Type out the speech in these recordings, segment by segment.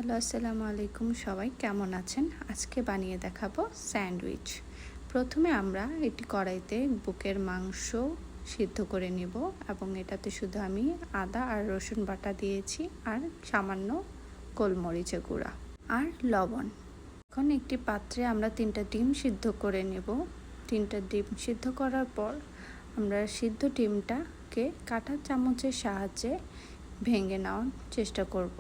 Hello, আসসালামু আলাইকুম। সবাই কেমন আছেন? আজকে বানিয়ে দেখাবো স্যান্ডউইচ। প্রথমে আমরা এটি কড়াইতে বুকের মাংস সিদ্ধ করে নিব এবং এটাতে শুধু আমি আদা আর রসুন বাটা দিয়েছি আর সামান্য গোলমরিচের গুঁড়া আর লবণ। এখন একটি পাত্রে আমরা 3টা ডিম সিদ্ধ করে নেব। 3টা ডিম সিদ্ধ করার পর আমরা সিদ্ধ ডিমটাকে কাঁটা চামচের সাহায্যে ভেঙে নেওয়ার চেষ্টা করব।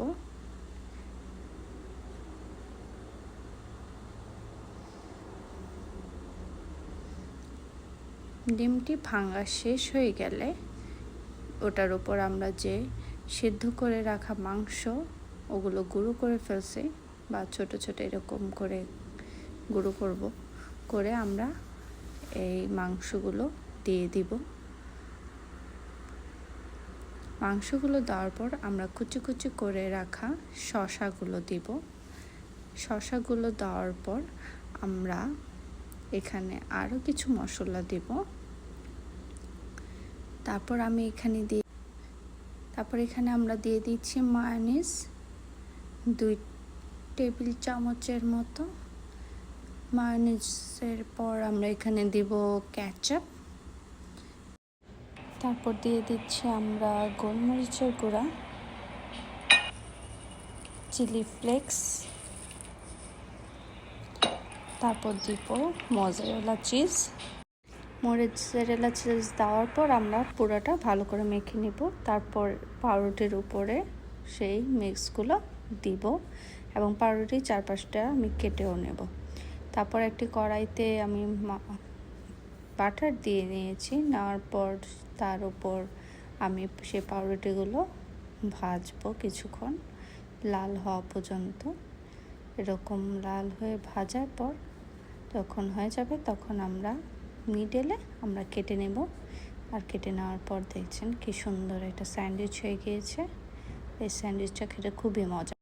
ডিমটি ভাঙা শেষ হয়ে গেলে ওটার উপর আমরা যে সিদ্ধ করে রাখা মাংস ওগুলো গুঁড়ো করে ফেলছি বা ছোট ছোট এরকম করে গুঁড়ো করব করে আমরা এই মাংসগুলো দিয়ে দিব। মাংসগুলো দেওয়ার পর আমরা কুচি কুচি করে রাখা শসাগুলো দিব। শসাগুলো দেওয়ার পর আমরা এখানে আরও কিছু মশলা দিব। তারপর এখানে আমরা দিয়ে দিচ্ছি মায়োনিজ 2 টেবিল চামচের মতো। মায়োনিজের পর আমরা এখানে দিব কেচাপ। তারপর দিয়ে দিচ্ছি আমরা গোলমরিচের গুঁড়া, চিলি ফ্লেক্স, তারপর দিব মোজারেলা চিজ। মোজারেলা চিজ দেওয়ার পর আমরা পুরোটা ভালো করে মেখে নিব। তারপর পাউরুটির উপরে সেই মিক্সগুলো দিব এবং পাউরুটির চারপাশটা আমি কেটেও নেব। তারপর একটি কড়াইতে আমি বাটার দিয়ে নিয়েছি। নেওয়ার পর তার উপর আমি সেই পাউরুটিগুলো ভাজবো কিছুক্ষণ, লাল হওয়া পর্যন্ত। এরকম লাল হয়ে ভাজার পর যখন হয়ে যাবে তখন আমরা মিডলে আমরা কেটে নেব। আর কেটে নেওয়ার পর দেখছেন কি সুন্দর একটা স্যান্ডউইচ হয়ে গিয়েছে। এই স্যান্ডউইচটা খেতে খুবই মজা।